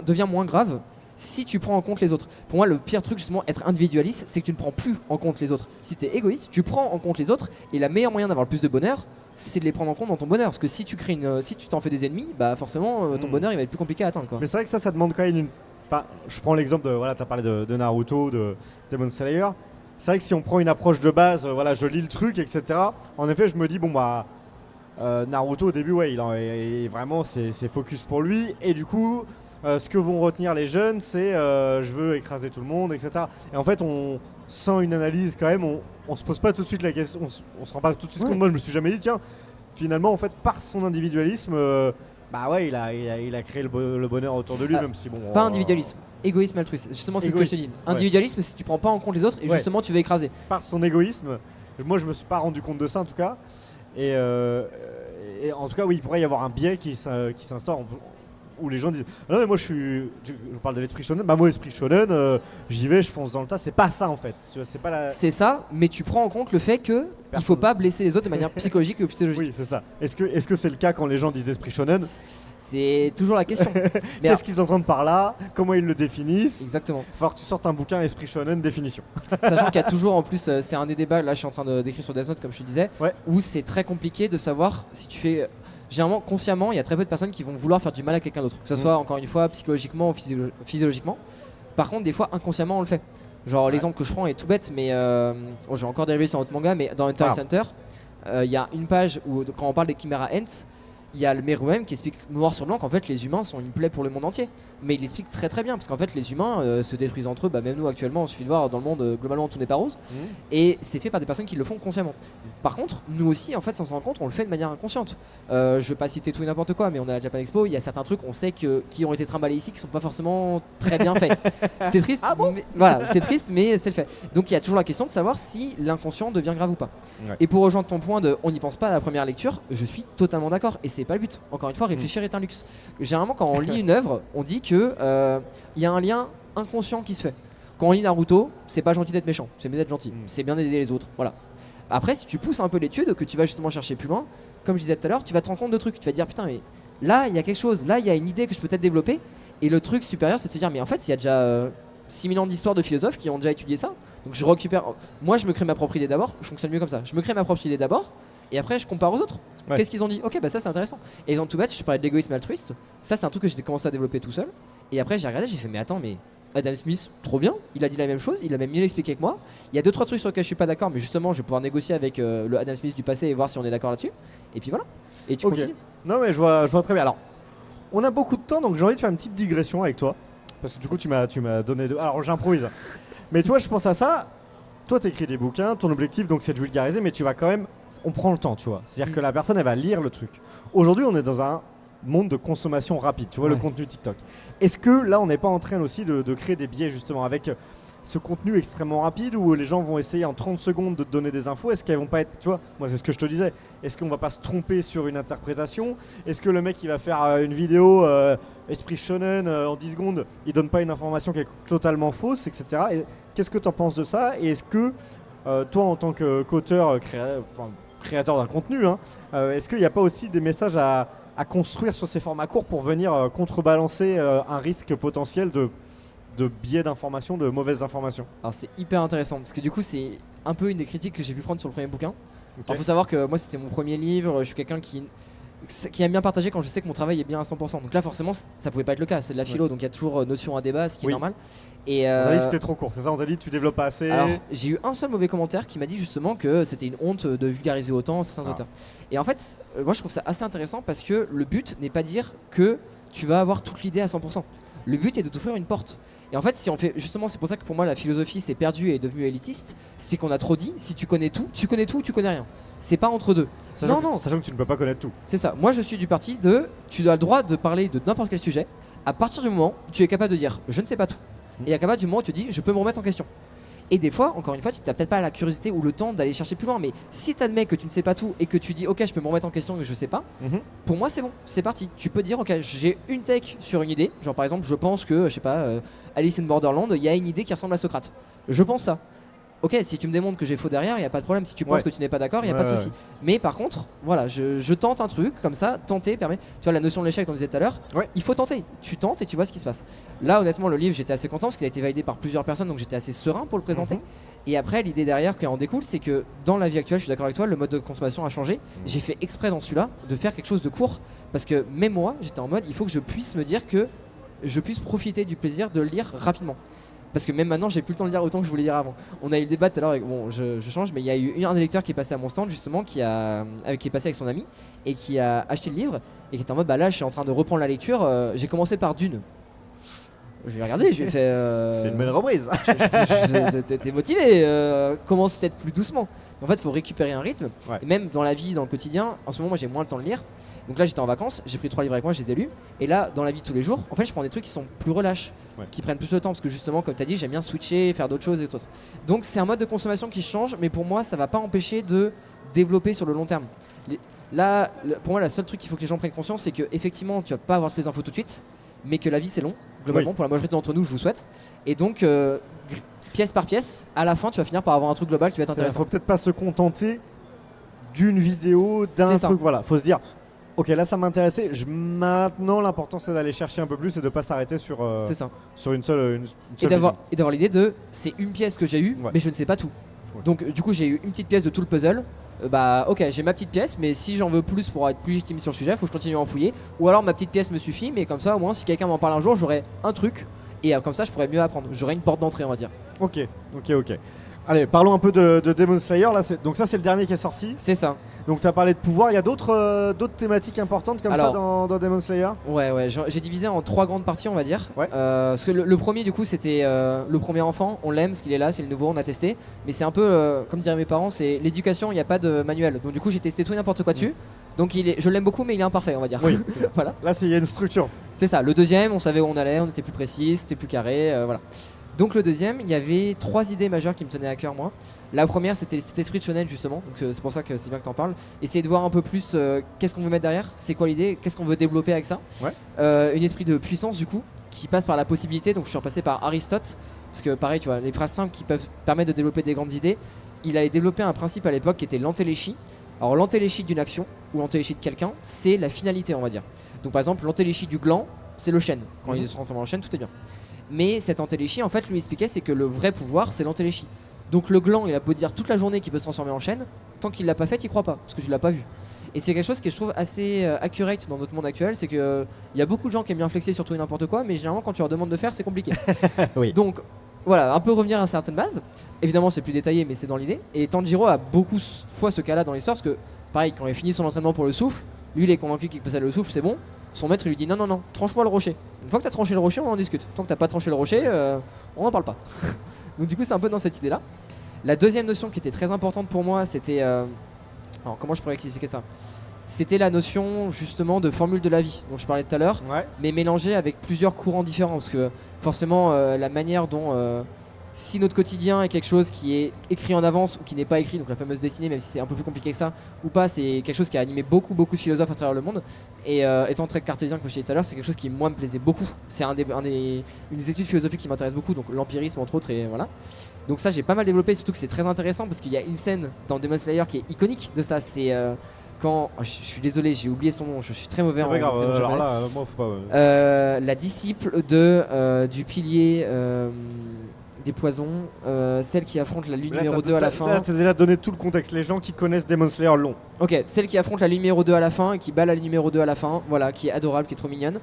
devient moins grave si tu prends en compte les autres. Pour moi, le pire truc, justement, être individualiste, c'est que tu ne prends plus en compte les autres. Si tu es égoïste, tu prends en compte les autres et le meilleur moyen d'avoir le plus de bonheur, c'est de les prendre en compte dans ton bonheur. Parce que si tu t'en fais des ennemis, bah forcément, ton bonheur il va être plus compliqué à atteindre, quoi. Mais c'est vrai que ça demande quand même Enfin, je prends l'exemple de, t'as parlé de Naruto, de Demon Slayer. C'est vrai que si on prend une approche de base, je lis le truc, etc. En effet, je me dis, Naruto au début, il vraiment, c'est focus pour lui. Et du coup, ce que vont retenir les jeunes, c'est je veux écraser tout le monde, etc. Et en fait, sans une analyse quand même, on se pose pas tout de suite la question, on se rend pas tout de suite compte. Moi, je me suis jamais dit, tiens, finalement, en fait, par son individualisme, il a créé le bonheur autour de lui, même si pas individualisme. Égoïsme altruiste, justement c'est ce que je te dis. Individualisme, c'est si tu prends pas en compte les autres et justement tu vas écraser. Par son égoïsme, moi je me suis pas rendu compte de ça en tout cas. Et en tout cas, oui, il pourrait y avoir un biais qui s'instaure où les gens disent non mais moi je parle de l'esprit shonen, moi l'esprit shonen, j'y vais, je fonce dans le tas, c'est pas ça en fait. C'est ça, mais tu prends en compte le fait que il faut pas blesser les autres de manière psychologique ou physiologique. Oui, c'est ça. Est-ce que c'est le cas quand les gens disent esprit shonen? C'est toujours la question. Qu'est-ce qu'ils entendent par là? Comment ils le définissent? Exactement. Il va falloir que tu sortes un bouquin Esprit Shonen définition. Sachant qu'il y a toujours en plus, c'est un des débats, là je suis en train d'écrire sur Death Note comme je te disais, où c'est très compliqué de savoir si tu fais... Généralement, consciemment, il y a très peu de personnes qui vont vouloir faire du mal à quelqu'un d'autre. Que ce soit, encore une fois, psychologiquement ou physiologiquement. Par contre, des fois, inconsciemment, on le fait. Genre, l'exemple que je prends est tout bête, mais j'ai encore dérivé sur un autre manga, mais dans Hunter x Hunter, il y a une page où, quand on parle des Chimera Ants, il y a le Meruem qui explique noir sur blanc qu'en fait les humains sont une plaie pour le monde entier. Mais il explique très très bien parce qu'en fait les humains se détruisent entre eux, même nous actuellement, il suffit de voir dans le monde globalement tout n'est pas rose. Et c'est fait par des personnes qui le font consciemment. Par contre, nous aussi en fait sans s'en rendre compte, on le fait de manière inconsciente. Je vais pas citer tout et n'importe quoi, mais on est à la Japan Expo, il y a certains trucs on sait qui ont été trimballés ici qui sont pas forcément très bien faits. C'est triste, c'est triste mais c'est le fait. Donc il y a toujours la question de savoir si l'inconscient devient grave ou pas. Et pour rejoindre ton point de on n'y pense pas à la première lecture, je suis totalement d'accord et c'est pas le but. Encore une fois, réfléchir est un luxe. Généralement, quand on lit une œuvre, on dit que y a un lien inconscient qui se fait. Quand on lit Naruto, c'est pas gentil d'être méchant, c'est mieux d'être gentil, c'est bien d'aider les autres. Voilà. Après, si tu pousses un peu l'étude, que tu vas justement chercher plus loin, comme je disais tout à l'heure, tu vas te rendre compte de trucs. Tu vas te dire putain, mais là, il y a quelque chose, là, il y a une idée que je peux peut-être développer. Et le truc supérieur, c'est de se dire mais en fait, il y a déjà 6000 ans d'histoire de philosophes qui ont déjà étudié ça. Donc je récupère. Moi, je me crée ma propre idée d'abord. Je fonctionne mieux comme ça. Je me crée ma propre idée d'abord. Et après, je compare aux autres. Qu'est-ce qu'ils ont dit? Ok, bah ça c'est intéressant. Et dans tout bête, je parlais de l'égoïsme altruiste. Ça, c'est un truc que j'ai commencé à développer tout seul. Et après, j'ai regardé, j'ai fait, mais attends, mais Adam Smith, trop bien. Il a dit la même chose, il a même mieux expliqué que moi. Il y a 2-3 trucs sur lesquels je suis pas d'accord, mais justement, je vais pouvoir négocier avec le Adam Smith du passé et voir si on est d'accord là-dessus. Et puis voilà. Et tu continues. Non, mais je vois très bien. Alors, on a beaucoup de temps, donc j'ai envie de faire une petite digression avec toi. Parce que du coup, tu m'as donné. Alors, j'improvise. Mais toi, je pense à ça. Toi, t'écris des bouquins, ton objectif donc c'est de vulgariser, mais tu vas quand même, on prend le temps, tu vois. C'est-à-dire que la personne, elle va lire le truc. Aujourd'hui, on est dans un monde de consommation rapide, tu vois, le contenu TikTok. Est-ce que là, on n'est pas en train aussi de créer des biais justement avec ce contenu extrêmement rapide où les gens vont essayer en 30 secondes de te donner des infos, est-ce qu'elles vont pas être, tu vois, moi c'est ce que je te disais, est-ce qu'on va pas se tromper sur une interprétation? Est-ce que le mec il va faire une vidéo esprit shonen en 10 secondes, il donne pas une information qui est totalement fausse, etc. Et qu'est-ce que tu en penses de ça? Et est-ce que toi en tant qu'auteur, créateur d'un contenu, hein, est-ce qu'il n'y a pas aussi des messages à construire sur ces formats courts pour venir contrebalancer un risque potentiel de biais d'information, de mauvaises informations? Alors c'est hyper intéressant parce que du coup c'est un peu une des critiques que j'ai pu prendre sur le premier bouquin. Okay. Il faut savoir que moi c'était mon premier livre, je suis quelqu'un qui aime bien partager quand je sais que mon travail est bien à 100%. Donc là forcément ça pouvait pas être le cas, c'est de la philo, donc il y a toujours notion à débat, ce qui est normal. Et on a dit que c'était trop court, c'est ça? On t'a dit que tu développes pas assez. Alors j'ai eu un seul mauvais commentaire qui m'a dit justement que c'était une honte de vulgariser autant certains auteurs. Et en fait moi je trouve ça assez intéressant parce que le but n'est pas dire que tu vas avoir toute l'idée à 100%. Le but est de t'offrir une porte. Et en fait, si on fait justement, c'est pour ça que pour moi la philosophie s'est perdue et est devenue élitiste, c'est qu'on a trop dit, si tu connais tout ou tu connais rien. C'est pas entre deux. Sachant que tu ne peux pas connaître tout. C'est ça. Moi je suis du parti de tu as le droit de parler de n'importe quel sujet à partir du moment où tu es capable de dire je ne sais pas tout. Et à capable du moment où tu dis je peux me remettre en question. Et des fois, encore une fois, tu n'as peut-être pas la curiosité ou le temps d'aller chercher plus loin, mais si tu admets que tu ne sais pas tout et que tu dis ok je peux me remettre en question et que je sais pas, pour moi c'est bon, c'est parti. Tu peux dire ok j'ai une take sur une idée, genre par exemple je pense que, je sais pas, Alice in Borderland, il y a une idée qui ressemble à Socrate. Je pense ça. Ok, si tu me démontres que j'ai faux derrière, il n'y a pas de problème. Si tu penses que tu n'es pas d'accord, il n'y a pas de souci. Mais par contre, voilà, je tente un truc comme ça. Tenter permet. Tu vois, la notion de l'échec dont on disait tout à l'heure, il faut tenter. Tu tentes et tu vois ce qui se passe. Là, honnêtement, le livre, j'étais assez content parce qu'il a été validé par plusieurs personnes, donc j'étais assez serein pour le présenter. Et après, l'idée derrière qui en découle, c'est que dans la vie actuelle, je suis d'accord avec toi, le mode de consommation a changé. J'ai fait exprès dans celui-là de faire quelque chose de court parce que même moi, j'étais en mode, il faut que je puisse me dire que je puisse profiter du plaisir de le lire rapidement. Parce que même maintenant, j'ai plus le temps de lire autant que je voulais lire avant. On a eu le débat tout à l'heure, bon, je change, mais il y a eu un des lecteurs qui est passé à mon stand justement, qui est passé avec son ami et qui a acheté le livre et qui était en mode, bah là, je suis en train de reprendre la lecture. J'ai commencé par Dune. Je vais regarder, je vais faire. C'est une bonne reprise. T'es motivé, commence peut-être plus doucement. En fait, il faut récupérer un rythme. Et même dans la vie, dans le quotidien, en ce moment, moi j'ai moins le temps de lire. Donc là, j'étais en vacances, j'ai pris 3 livres avec moi, je les ai lus. Et là, dans la vie de tous les jours, en fait, je prends des trucs qui sont plus relâches, qui prennent plus de temps. Parce que justement, comme tu as dit, j'aime bien switcher, faire d'autres choses et tout. Donc c'est un mode de consommation qui change, mais pour moi, ça va pas empêcher de développer sur le long terme. Là, pour moi, le seul truc qu'il faut que les gens prennent conscience, c'est que effectivement, tu vas pas avoir toutes les infos tout de suite, mais que la vie c'est long. Globalement, pour la majorité d'entre nous, je vous souhaite. Et donc, pièce par pièce, à la fin, tu vas finir par avoir un truc global qui va être intéressant. Il faut peut-être pas se contenter d'une vidéo, d'un truc. Voilà, faut se dire. Ok, là ça m'intéressait. Maintenant, l'important c'est d'aller chercher un peu plus et de pas s'arrêter sur une seule et d'avoir l'idée de c'est une pièce que j'ai eue, mais je ne sais pas tout. Donc du coup, j'ai eu une petite pièce de tout le puzzle. Bah ok, j'ai ma petite pièce, mais si j'en veux plus pour être plus légitime sur le sujet, il faut que je continue à en fouiller. Ou alors ma petite pièce me suffit, mais comme ça au moins si quelqu'un m'en parle un jour, j'aurai un truc et comme ça je pourrais mieux apprendre. J'aurai une porte d'entrée, on va dire. Ok. Allez, parlons un peu de Demon Slayer. Là, donc ça c'est le dernier qui est sorti. C'est ça. Donc tu as parlé de pouvoir, il y a d'autres thématiques importantes comme ça dans Demon Slayer? Ouais, j'ai divisé en 3 grandes parties, on va dire. Parce que le premier du coup c'était le premier enfant, on l'aime parce qu'il est là, c'est le nouveau, on a testé. Mais c'est un peu, comme diraient mes parents, c'est l'éducation, il n'y a pas de manuel. Donc du coup j'ai testé tout et n'importe quoi dessus. Donc je l'aime beaucoup mais il est imparfait, on va dire. Oui. Voilà. Là il y a une structure. C'est ça, le deuxième on savait où on allait, on était plus précis, c'était plus carré, voilà. Donc le deuxième, il y avait 3 idées majeures qui me tenaient à cœur moi. La première c'était cet esprit de shonen justement, donc c'est pour ça que c'est bien que t'en parles. Essayer de voir un peu plus qu'est-ce qu'on veut mettre derrière, c'est quoi l'idée, qu'est-ce qu'on veut développer avec ça. Un esprit de puissance du coup, qui passe par la possibilité, donc je suis repassé par Aristote, parce que pareil tu vois, les phrases simples qui peuvent permettre de développer des grandes idées. Il avait développé un principe à l'époque qui était l'antéléchie. Alors l'antéléchie d'une action, ou l'antéléchie de quelqu'un, c'est la finalité on va dire. Donc par exemple l'antéléchie du gland, c'est le chêne, quand il se transforme en chêne tout est bien. Mais cette antéléchie, en fait, lui expliquait, c'est que le vrai pouvoir, c'est l'antéléchie. Donc le gland, il a beau dire toute la journée qu'il peut se transformer en chêne, tant qu'il l'a pas fait, il croit pas, parce que tu l'as pas vu. Et c'est quelque chose que je trouve assez accurate dans notre monde actuel, c'est que il y a beaucoup de gens qui aiment bien flexer sur tout et n'importe quoi, mais généralement quand tu leur demandes de faire, c'est compliqué. Donc voilà, un peu revenir à certaines bases. Évidemment, c'est plus détaillé, mais c'est dans l'idée. Et Tanjiro a beaucoup de fois ce cas-là dans l'histoire, parce que pareil, quand il a fini son entraînement pour le souffle, lui, il est convaincu qu'il possède le souffle, c'est bon. Son maître il lui dit non, tranche-moi le rocher. Une fois que t'as tranché le rocher, on en discute. Tant que t'as pas tranché le rocher, on n'en parle pas. Donc du coup c'est un peu dans cette idée là. La deuxième notion qui était très importante pour moi, c'était alors comment je pourrais expliquer ça? C'était la notion justement de formule de la vie dont je parlais tout à l'heure, mais mélangée avec plusieurs courants différents, parce que forcément la manière dont si notre quotidien est quelque chose qui est écrit en avance ou qui n'est pas écrit, donc la fameuse destinée, même si c'est un peu plus compliqué que ça ou pas, c'est quelque chose qui a animé beaucoup de philosophes à travers le monde. Et étant très cartésien, comme je disais tout à l'heure, c'est quelque chose qui moi me plaisait beaucoup. C'est une des études philosophiques qui m'intéresse beaucoup, donc l'empirisme entre autres, et voilà. Donc ça j'ai pas mal développé, surtout que c'est très intéressant parce qu'il y a une scène dans Demon Slayer qui est iconique de ça. C'est quand je suis désolé, j'ai oublié son nom, je suis très mauvais en grave, alors là, moi faut pas. la disciple du pilier des poisons, celle qui affronte la lune numéro 2 à la fin. T'as déjà donné tout le contexte, les gens qui connaissent Demon Slayer l'ont. Ok, celle qui affronte la lune numéro 2 à la fin et qui bat la lune numéro 2 à la fin, voilà, qui est adorable, qui est trop mignonne,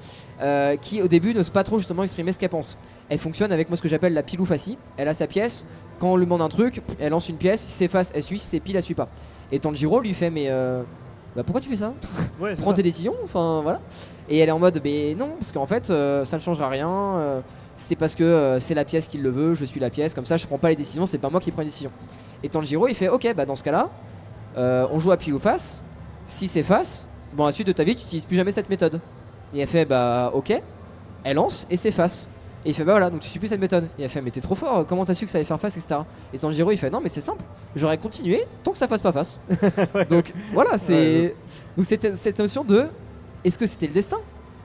qui au début n'ose pas trop justement exprimer ce qu'elle pense. Elle fonctionne avec moi ce que j'appelle la pile ou facie. Elle a sa pièce, quand on lui demande un truc, elle lance une pièce, si c'est face, elle suit, si c'est pile, elle suit pas. Et Tanjiro lui fait mais bah pourquoi tu fais ça? Ouais, Prends tes décisions, enfin voilà. Et elle est en mode mais non, parce qu'en fait ça ne changera rien. C'est parce que c'est la pièce qui le veut, je suis la pièce, comme ça je prends pas les décisions, c'est pas moi qui prends les décisions. Et Tanjiro il fait ok, bah dans ce cas là on joue à pile ou face. Si c'est face, bon à la suite de ta vie tu n'utilises plus jamais cette méthode. Et elle fait bah ok, elle lance et c'est face. Et il fait bah voilà, donc tu suis plus cette méthode. Et elle fait mais t'es trop fort, comment t'as su que ça allait faire face, etc. Et Tanjiro il fait non mais c'est simple, j'aurais continué tant que ça fasse pas face. Donc voilà, c'est donc cette notion de est-ce que c'était le destin?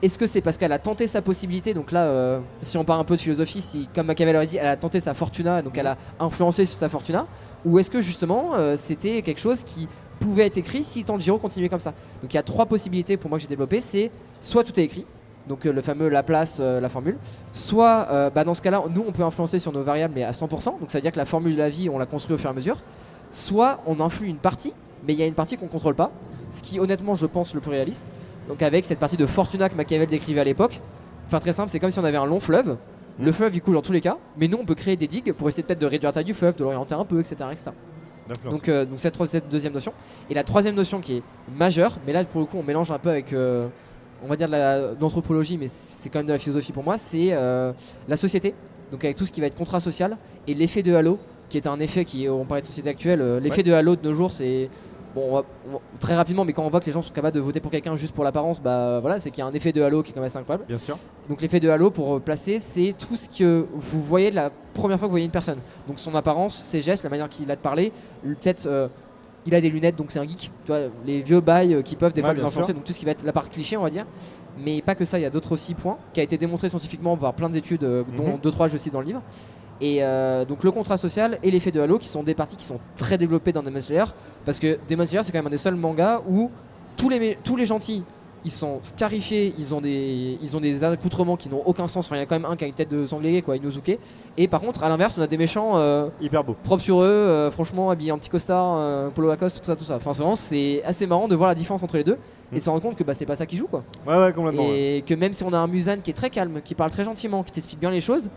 Est-ce que c'est parce qu'elle a tenté sa possibilité? Donc là, si on parle un peu de philosophie, si comme Machiavel aurait dit, elle a tenté sa fortuna, donc elle a influencé sur sa fortuna, ou est-ce que justement c'était quelque chose qui pouvait être écrit si Tanjiro continuait comme ça? Donc il y a 3 possibilités pour moi que j'ai développées, c'est soit tout est écrit, donc le fameux Laplace, la formule, soit dans ce cas-là, nous on peut influencer sur nos variables mais à 100%, donc ça veut dire que la formule de la vie on la construit au fur et à mesure, soit on influe une partie, mais il y a une partie qu'on contrôle pas, ce qui honnêtement je pense le plus réaliste. Donc avec cette partie de fortuna que Machiavel décrivait à l'époque, enfin très simple, c'est comme si on avait un long fleuve. Le fleuve il coule dans tous les cas, mais nous on peut créer des digues pour essayer peut-être de réduire la taille du fleuve, de l'orienter un peu, etc. etc. Donc cette deuxième notion. Et la troisième notion qui est majeure, mais là pour le coup on mélange un peu avec, on va dire de l'anthropologie, mais c'est quand même de la philosophie pour moi, c'est la société. Donc avec tout ce qui va être contrat social et l'effet de halo, qui est un effet qui, on parlait de société actuelle, l'effet de halo de nos jours c'est... Bon, très rapidement, mais quand on voit que les gens sont capables de voter pour quelqu'un juste pour l'apparence, bah voilà, c'est qu'il y a un effet de halo qui est quand même assez incroyable. Bien sûr. Donc l'effet de halo, pour placer, c'est tout ce que vous voyez la première fois que vous voyez une personne. Donc son apparence, ses gestes, la manière qu'il a de parler, peut-être il a des lunettes, donc c'est un geek. Tu vois, les vieux bails qui peuvent des fois nous influencer, donc tout ce qui va être la part cliché, on va dire. Mais pas que ça, il y a d'autres aussi points qui a été démontré scientifiquement par plein d'études, dont 2-3 je cite dans le livre. Et donc le contrat social et l'effet de halo qui sont des parties qui sont très développées dans Demon Slayer, parce que Demon Slayer c'est quand même un des seuls mangas où tous les gentils ils sont scarifiés, ils ont des accoutrements qui n'ont aucun sens. Enfin, il y a quand même un qui a une tête de sanglier, quoi, Inosuke. Et par contre à l'inverse on a des méchants hyper beaux, propres sur eux, franchement habillés en petit costard, polo Lacoste, tout ça. Enfin c'est assez marrant de voir la différence entre les deux et se rendre compte que bah, c'est pas ça qui joue, quoi. Ouais complètement. Et que même si on a un Muzan qui est très calme, qui parle très gentiment, qui t'explique bien les choses,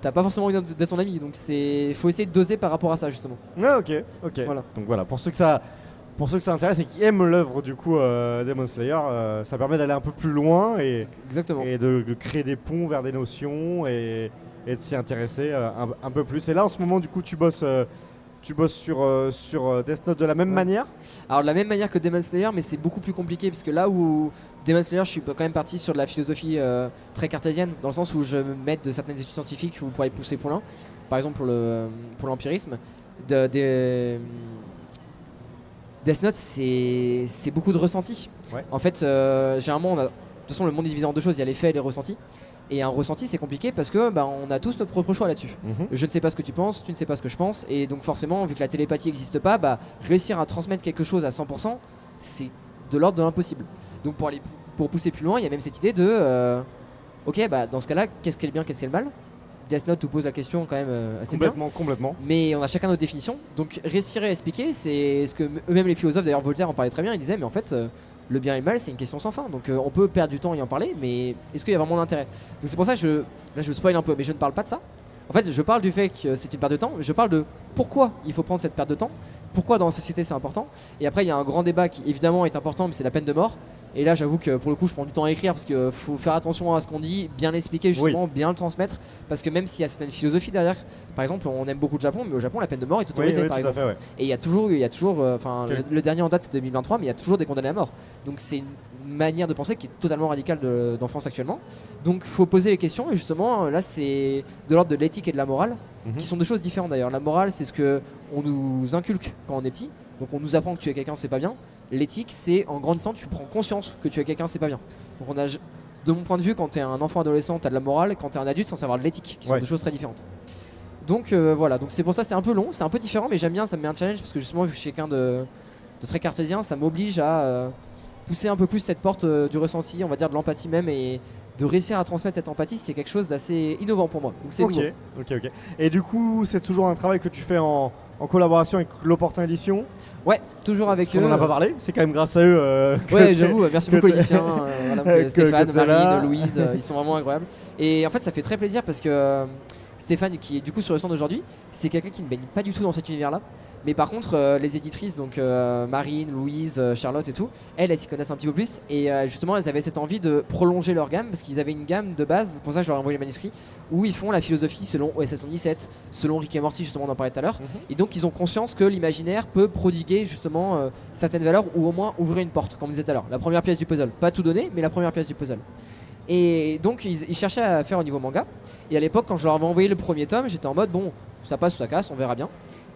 t'as pas forcément envie d'être son ami, donc faut essayer de doser par rapport à ça justement. Ouais, ok. Voilà. Donc voilà, pour ceux que ça intéresse et qui aiment l'œuvre du coup Demon Slayer, ça permet d'aller un peu plus loin et de créer des ponts vers des notions et de s'y intéresser un peu plus. Et là en ce moment du coup tu bosses sur Death Note de la même manière? Alors de la même manière que Demon Slayer, mais c'est beaucoup plus compliqué parce que là où Demon Slayer, je suis quand même parti sur de la philosophie très cartésienne, dans le sens où je me mets de certaines études scientifiques où pour aller pousser plus loin. Par exemple pour l'empirisme. Death Note, c'est beaucoup de ressentis. Ouais. En fait, généralement, de toute façon, le monde est divisé en deux choses, il y a les faits et les ressentis. Et un ressenti c'est compliqué parce que on a tous notre propre choix là-dessus. Je ne sais pas ce que tu penses, tu ne sais pas ce que je pense, et donc forcément vu que la télépathie n'existe pas, réussir à transmettre quelque chose à 100% c'est de l'ordre de l'impossible. Donc pour pousser plus loin, il y a même cette idée de ok dans ce cas-là, qu'est-ce qui est le bien, qu'est-ce qui est le mal? Death Note nous pose la question quand même assez complètement. Mais on a chacun notre définition. Donc réussir à expliquer, c'est ce que eux-mêmes les philosophes, d'ailleurs Voltaire en parlait très bien, il disait mais en fait le bien et le mal c'est une question sans fin, donc on peut perdre du temps et en parler, mais est-ce qu'il y a vraiment d'intérêt? Donc c'est pour ça que là je spoil un peu, mais je ne parle pas de ça. En fait je parle du fait que c'est une perte de temps, je parle de pourquoi il faut prendre cette perte de temps, pourquoi dans la société c'est important, et après il y a un grand débat qui évidemment est important, mais c'est la peine de mort. Et là j'avoue que pour le coup je prends du temps à écrire parce qu'il faut faire attention à ce qu'on dit, bien l'expliquer justement, bien le transmettre, parce que même s'il y a certaines philosophies derrière, par exemple on aime beaucoup le Japon, mais au Japon la peine de mort est autorisée par exemple. Fait, et il y a toujours le dernier en date c'est 2023, mais il y a toujours des condamnés à mort. Donc c'est une manière de penser qui est totalement radicale en France actuellement. Donc faut poser les questions, et justement là c'est de l'ordre de l'éthique et de la morale. qui sont deux choses différentes d'ailleurs. La morale, c'est ce que on nous inculque quand on est petit, donc on nous apprend que tuer quelqu'un c'est pas bien. L'éthique, c'est en grandissant, tu prends conscience que tuer quelqu'un c'est pas bien. Donc de mon point de vue, quand t'es un enfant adolescent, t'as de la morale, quand t'es un adulte, c'est censé avoir de l'éthique, qui sont deux choses très différentes. Donc voilà, donc c'est pour ça, c'est un peu long, c'est un peu différent, mais j'aime bien, ça me met un challenge parce que justement, vu que je suis quelqu'un de très cartésien, ça m'oblige à pousser un peu plus cette porte du ressenti, on va dire de l'empathie même, et de réussir à transmettre cette empathie, c'est quelque chose d'assez innovant pour moi. Donc c'est nouveau. Ok. Et du coup, c'est toujours un travail que tu fais en collaboration avec l'Opportun Édition. Ouais, toujours avec eux. On n'en a pas parlé, c'est quand même grâce à eux. Ouais, j'avoue, merci beaucoup Édicien, Stéphane, Marine, Louise, ils sont vraiment incroyables. Et en fait, ça fait très plaisir parce que Stéphane, qui est du coup sur le stand aujourd'hui, c'est quelqu'un qui ne baigne pas du tout dans cet univers-là. Mais par contre, les éditrices, donc Marine, Louise, Charlotte et tout, elles s'y connaissent un petit peu plus. Et justement, elles avaient cette envie de prolonger leur gamme parce qu'ils avaient une gamme de base, c'est pour ça que je leur ai envoyé les manuscrits, où ils font la philosophie selon OSS 117, selon Rick et Morty, justement, on en parlait tout à l'heure. Et donc, ils ont conscience que l'imaginaire peut prodiguer justement certaines valeurs ou au moins ouvrir une porte, comme on disait tout à l'heure. La première pièce du puzzle, pas tout donner, mais la première pièce du puzzle. Et donc ils cherchaient à faire au niveau manga. Et à l'époque, quand je leur avais envoyé le premier tome, j'étais en mode bon, ça passe ou ça casse, on verra bien.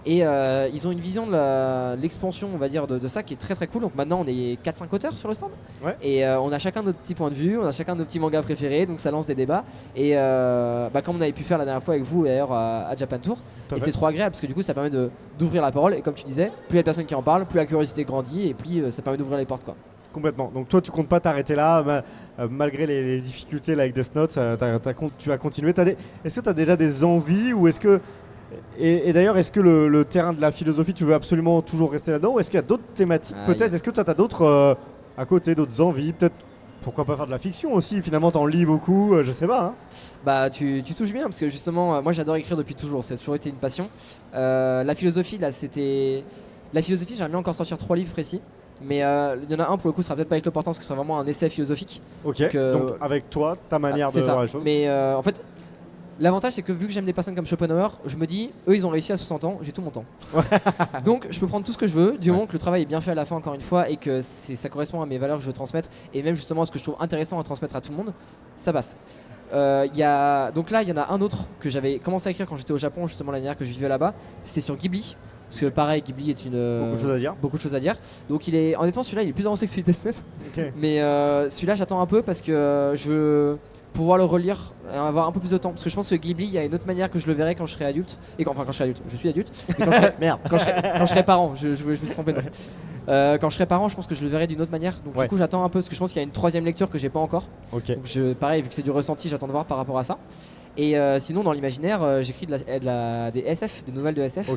Et ils ont une vision de l'expansion, on va dire, de ça qui est très très cool. Donc maintenant, on est 4-5 auteurs sur le stand. Ouais. Et on a chacun notre petit point de vue, on a chacun nos petits mangas préférés, donc ça lance des débats. Et comme on avait pu faire la dernière fois avec vous d'ailleurs à Japan Tour. Et c'est trop agréable parce que du coup, ça permet d'ouvrir la parole. Et comme tu disais, plus il y a de personnes qui en parlent, plus la curiosité grandit et plus ça permet d'ouvrir les portes, quoi. Complètement. Donc toi, tu comptes pas t'arrêter là, malgré les difficultés là, avec Death Note, tu vas continuer. Est-ce que tu as déjà des envies ou est-ce que et d'ailleurs, est-ce que le terrain de la philosophie, tu veux absolument toujours rester là-dedans ou est-ce qu'il y a d'autres thématiques peut-être? Est-ce que tu as d'autres à côté, d'autres envies? Peut-être pourquoi pas faire de la fiction aussi? Finalement, t'en lis beaucoup, je sais pas. Hein. Bah, tu touches bien parce que justement, moi j'adore écrire depuis toujours, ça a toujours été une passion. La philosophie, là, la philosophie, j'aimerais bien encore sortir 3 livres précis. Mais il y en a un pour le coup, ce sera peut-être pas avec l'importance, parce que ce sera vraiment un essai philosophique. Ok, donc avec toi, ta manière de voir les choses. Mais en fait, l'avantage c'est que vu que j'aime des personnes comme Schopenhauer, je me dis, eux ils ont réussi à 60 ans, j'ai tout mon temps. Donc je peux prendre tout ce que je veux, du moment que le travail est bien fait à la fin encore une fois et que ça correspond à mes valeurs que je veux transmettre et même justement à ce que je trouve intéressant à transmettre à tout le monde, ça passe. Donc là, il y en a un autre que j'avais commencé à écrire quand j'étais au Japon, justement l'année dernière que je vivais là-bas, c'était sur Ghibli. Parce que pareil, Ghibli est beaucoup de choses à dire. Donc honnêtement, celui-là, il est plus avancé que celui de Death Note. Okay. Mais celui-là, j'attends un peu parce que je veux pouvoir le relire et avoir un peu plus de temps. Parce que je pense que Ghibli, il y a une autre manière que je le verrai quand je serai adulte. Enfin, quand je serai adulte, je suis adulte. Mais quand je serai parent, je me suis trompé. Quand je serai parent, je pense que je le verrai d'une autre manière. Donc du coup, j'attends un peu parce que je pense qu'il y a une 3e lecture que j'ai pas encore. Okay. Donc pareil, vu que c'est du ressenti, j'attends de voir par rapport à ça. Et sinon, dans l'imaginaire, j'écris des SF, des nouvelles de SF,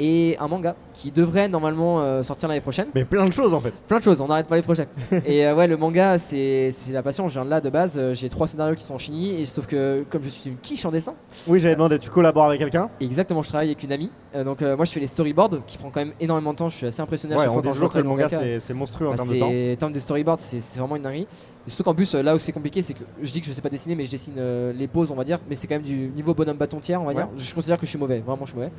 et un manga qui devrait normalement sortir l'année prochaine. Mais plein de choses en fait. Plein de choses, on n'arrête pas les projets. Et ouais, le manga, c'est la passion. Je viens de là de base. J'ai 3 scénarios qui sont finis, et sauf que comme je suis une quiche en dessin. Oui, j'avais demandé, tu collabores avec quelqu'un? Exactement, je travaille avec une amie. Donc moi, je fais les storyboards, qui prend quand même énormément de temps. Je suis assez impressionné à chaque fois. On dit toujours que le manga, c'est monstrueux en termes de temps. En termes de storyboards, c'est vraiment une dinguerie. Et surtout qu'en plus, là où c'est compliqué, c'est que je dis que je sais pas dessiner, mais je dessine les poses, on va dire. Mais c'est quand même du niveau bonhomme bâton tiers, on va dire. Je considère que je suis mauvais, vraiment je suis mauvais.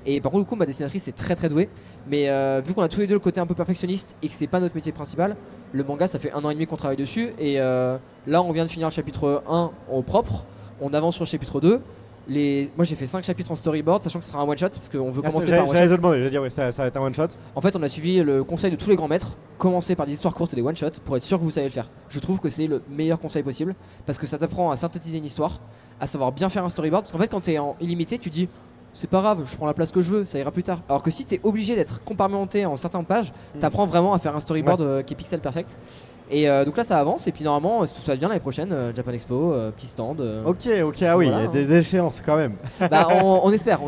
Et par contre, du coup, ma dessinatrice est très très douée. Mais vu qu'on a tous les deux le côté un peu perfectionniste et que c'est pas notre métier principal, le manga, ça fait 1 an et demi qu'on travaille dessus. Et là, on vient de finir le chapitre 1 au propre. On avance sur le chapitre 2. Moi j'ai fait 5 chapitres en storyboard, sachant que ce sera un one shot parce qu'on veut commencer par un one shot. J'allais demander, ça va être un one shot. En fait, on a suivi le conseil de tous les grands maîtres, commencer par des histoires courtes et des one shots pour être sûr que vous savez le faire. Je trouve que c'est le meilleur conseil possible parce que ça t'apprend à synthétiser une histoire, à savoir bien faire un storyboard. Parce qu'en fait, quand t'es en illimité, tu dis c'est pas grave, je prends la place que je veux, ça ira plus tard. Alors que si t'es obligé d'être compartimenté en certaines pages, t'apprends vraiment à faire un storyboard qui est pixel perfect. Et donc là ça avance et puis normalement si tout se passe bien l'année prochaine Japan Expo, petit stand. Ok, ah oui, il y a des échéances quand même. Bah on espère.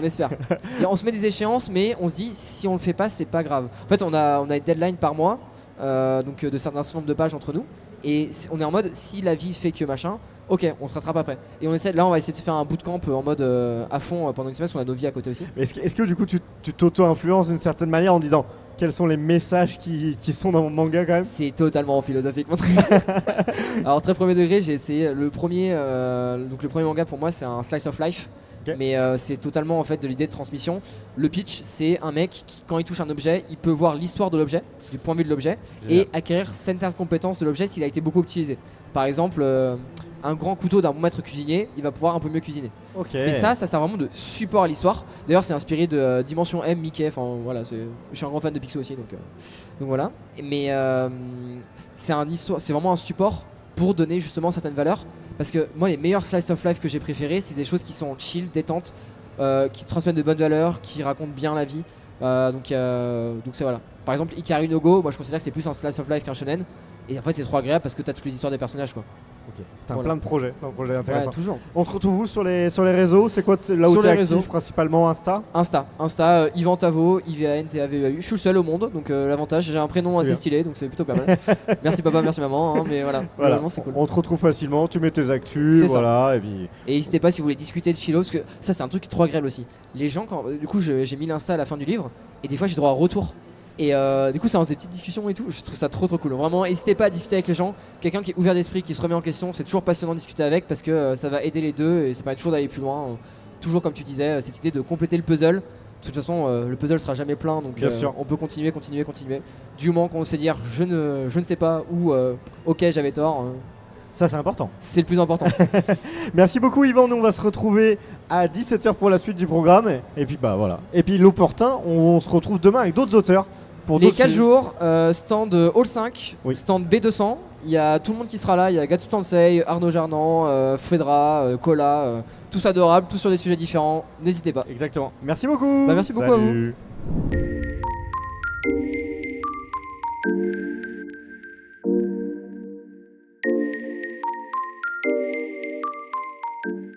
Et on se met des échéances mais on se dit si on le fait pas c'est pas grave. En fait on a une deadline par mois donc de certains nombre de pages entre nous et on est en mode si la vie fait que machin, ok on se rattrape après. Et on va essayer de faire un bootcamp en mode à fond pendant une semaine parce qu'on a nos vies à côté aussi. Est-ce que du coup tu t'auto-influences d'une certaine manière en disant quels sont les messages qui sont dans mon manga quand même? C'est totalement philosophique. Alors très premier degré, j'ai essayé le premier manga pour moi c'est un slice of life. Mais c'est totalement en fait de l'idée de transmission. Le pitch, c'est un mec qui, quand il touche un objet, il peut voir l'histoire de l'objet, du point de vue de l'objet, et acquérir certaines compétences de l'objet s'il a été beaucoup utilisé. Par exemple, un grand couteau d'un bon maître cuisinier, il va pouvoir un peu mieux cuisiner. Ok. Mais ça sert vraiment de support à l'histoire. D'ailleurs, c'est inspiré de Dimension M, Mickey. Enfin voilà, je suis un grand fan de Picsou aussi, donc voilà. Mais c'est vraiment un support pour donner justement certaines valeurs. Parce que moi, les meilleurs slice of life que j'ai préférés, c'est des choses qui sont chill, détentes, qui transmettent de bonnes valeurs, qui racontent bien la vie. Donc c'est voilà. Par exemple, Hikaru no Go, moi je considère que c'est plus un slice of life qu'un shonen. Et en fait, c'est trop agréable parce que t'as toutes les histoires des personnages, quoi. Ok. T'as Voilà. plein de projets intéressants. Ouais, toujours. On te retrouve où sur les réseaux? C'est quoi là où Sur t'es les actif réseaux. principalement? Insta? Insta, Yvan Tavo, IVANTAVEU. Je suis le seul au monde, donc l'avantage, j'ai un prénom C'est assez bien. stylé, donc c'est plutôt pas mal. Merci papa, merci maman, hein, mais voilà, Voilà. globalement, c'est cool. On te retrouve facilement, tu mets tes actus, C'est ça. voilà, et puis Et n'hésitez pas si vous voulez discuter de philo, parce que ça c'est un truc trop agréable aussi. Les gens, du coup j'ai mis l'Insta à la fin du livre, et des fois j'ai droit à retour. Et du coup ça lance des petites discussions et tout, je trouve ça trop cool. Vraiment, n'hésitez pas à discuter avec les gens. Quelqu'un qui est ouvert d'esprit, qui se remet en question, c'est toujours passionnant de discuter avec, parce que ça va aider les deux, et ça permet toujours d'aller plus loin. Toujours comme tu disais, cette idée de compléter le puzzle. De toute façon, le puzzle sera jamais plein, donc Bien sûr. on peut continuer. Du moment qu'on sait dire je ne sais pas, ou ok j'avais tort, ça c'est important. c'est le plus important. Merci beaucoup Yvan, nous on va se retrouver à 17h pour la suite du programme, et puis bah voilà. Et puis l'opportun, on se retrouve demain avec d'autres auteurs. Pour Les d'autres 4 sujets. jours, stand Hall 5, Oui. stand B200, il y a tout le monde qui sera là, il y a Gatsu Tensei, Arnaud Jardan, Fedra, Kola, tous adorables, tous sur des sujets différents, n'hésitez pas. Exactement. Merci beaucoup. Bah, merci beaucoup à vous. Salut.